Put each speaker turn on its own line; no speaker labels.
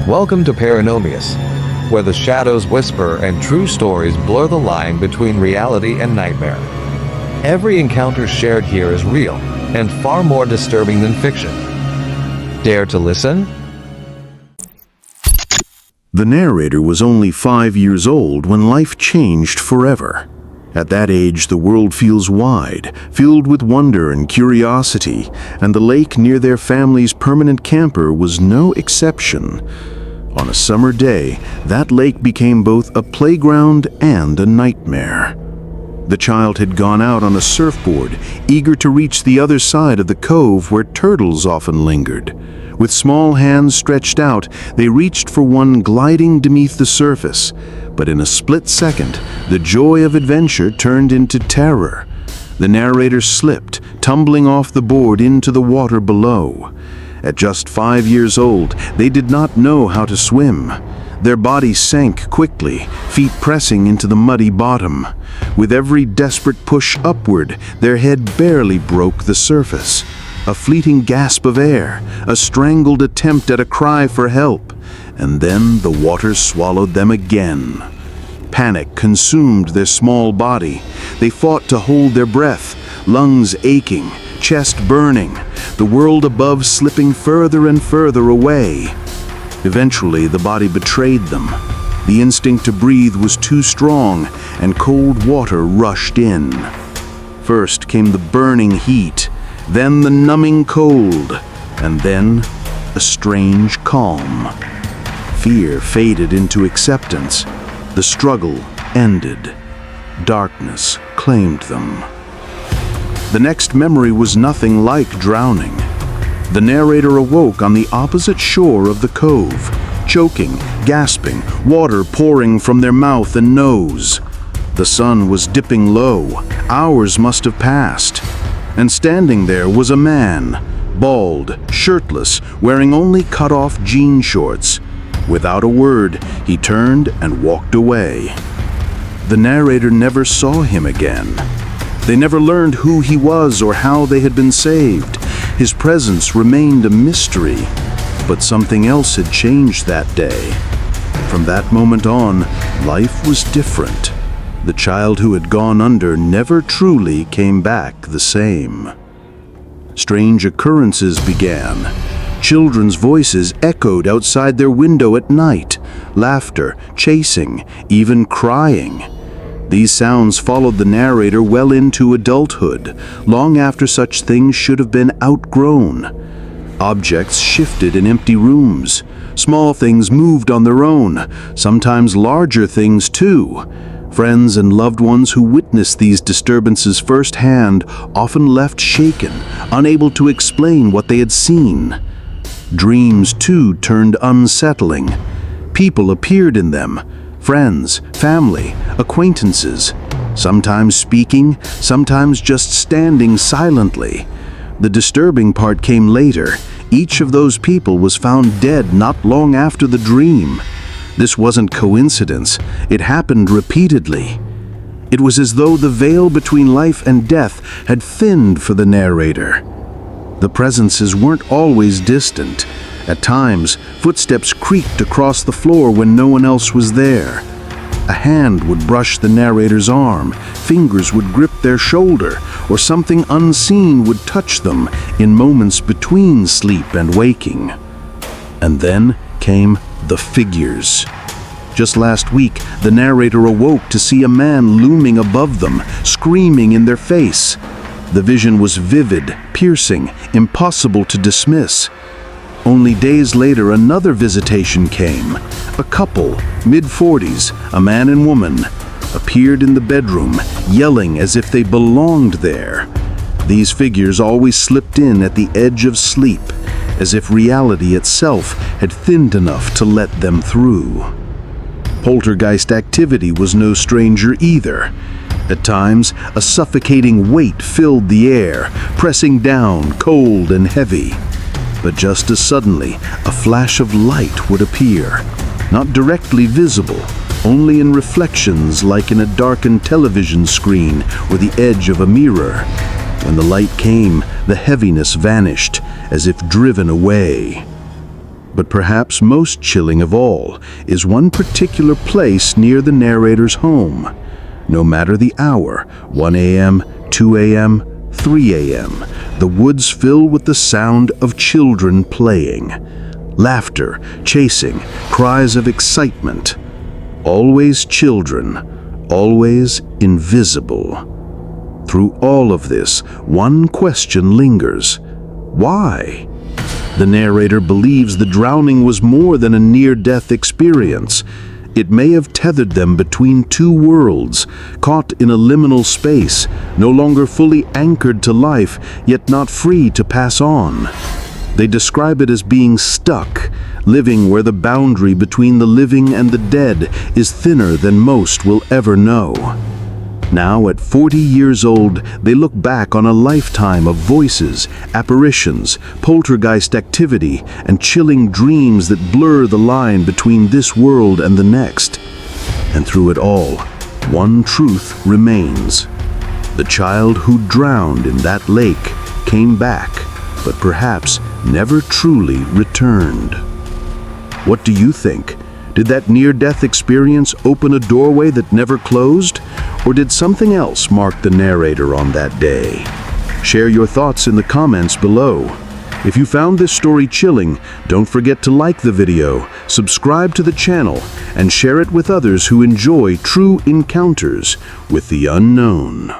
Welcome to Paranormal, where the shadows whisper and true stories blur the line between reality and nightmare. Every encounter shared here is real and far more disturbing than fiction. Dare to listen?
The narrator was only 5 years old when life changed forever. At that age, the world feels wide, filled with wonder and curiosity, and the lake near their family's permanent camper was no exception. On a summer day, that lake became both a playground and a nightmare. The child had gone out on a surfboard, eager to reach the other side of the cove where turtles often lingered. With small hands stretched out, they reached for one gliding beneath the surface. But in a split second, the joy of adventure turned into terror. The narrator slipped, tumbling off the board into the water below. At just 5 years old, they did not know how to swim. Their bodies sank quickly, feet pressing into the muddy bottom. With every desperate push upward, their head barely broke the surface. A fleeting gasp of air, a strangled attempt at a cry for help, and then the water swallowed them again. Panic consumed their small body. They fought to hold their breath, lungs aching, chest burning, the world above slipping further and further away. Eventually, the body betrayed them. The instinct to breathe was too strong, and cold water rushed in. First came the burning heat, then the numbing cold, and then a strange calm. Fear faded into acceptance. The struggle ended. Darkness claimed them. The next memory was nothing like drowning. The narrator awoke on the opposite shore of the cove, choking, gasping, water pouring from their mouth and nose. The sun was dipping low. Hours must have passed. And standing there was a man, bald, shirtless, wearing only cut-off jean shorts. Without a word, he turned and walked away. The narrator never saw him again. They never learned who he was or how they had been saved. His presence remained a mystery, but something else had changed that day. From that moment on, life was different. The child who had gone under never truly came back the same. Strange occurrences began. Children's voices echoed outside their window at night, laughter, chasing, even crying. These sounds followed the narrator well into adulthood, long after such things should have been outgrown. Objects shifted in empty rooms. Small things moved on their own, sometimes larger things too. Friends and loved ones who witnessed these disturbances firsthand often left shaken, unable to explain what they had seen. Dreams, too, turned unsettling. People appeared in them, friends, family, acquaintances, sometimes speaking, sometimes just standing silently. The disturbing part came later. Each of those people was found dead not long after the dream. This wasn't coincidence. It happened repeatedly. It was as though the veil between life and death had thinned for the narrator. The presences weren't always distant. At times, footsteps creaked across the floor when no one else was there. A hand would brush the narrator's arm, fingers would grip their shoulder, or something unseen would touch them in moments between sleep and waking. And then came the figures. Just last week, the narrator awoke to see a man looming above them, screaming in their face. The vision was vivid, piercing, impossible to dismiss. Only days later, another visitation came. A couple, mid-40s, a man and woman, appeared in the bedroom, yelling as if they belonged there. These figures always slipped in at the edge of sleep, as if reality itself had thinned enough to let them through. Poltergeist activity was no stranger either. At times, a suffocating weight filled the air, pressing down, cold and heavy. But just as suddenly, a flash of light would appear, not directly visible, only in reflections like in a darkened television screen or the edge of a mirror. When the light came, the heaviness vanished, as if driven away. But perhaps most chilling of all is one particular place near the narrator's home. No matter the hour, 1 a.m., 2 a.m., 3 a.m., the woods fill with the sound of children playing. Laughter, chasing, cries of excitement. Always children, always invisible. Through all of this, one question lingers. Why? The narrator believes the drowning was more than a near-death experience. It may have tethered them between two worlds, caught in a liminal space, no longer fully anchored to life, yet not free to pass on. They describe it as being stuck, living where the boundary between the living and the dead is thinner than most will ever know. Now, at 40 years old, they look back on a lifetime of voices, apparitions, poltergeist activity, and chilling dreams that blur the line between this world and the next. And through it all, one truth remains. The child who drowned in that lake came back, but perhaps never truly returned. What do you think? Did that near-death experience open a doorway that never closed? Or did something else mark the narrator on that day? Share your thoughts in the comments below. If you found this story chilling, don't forget to like the video, subscribe to the channel, and share it with others who enjoy true encounters with the unknown.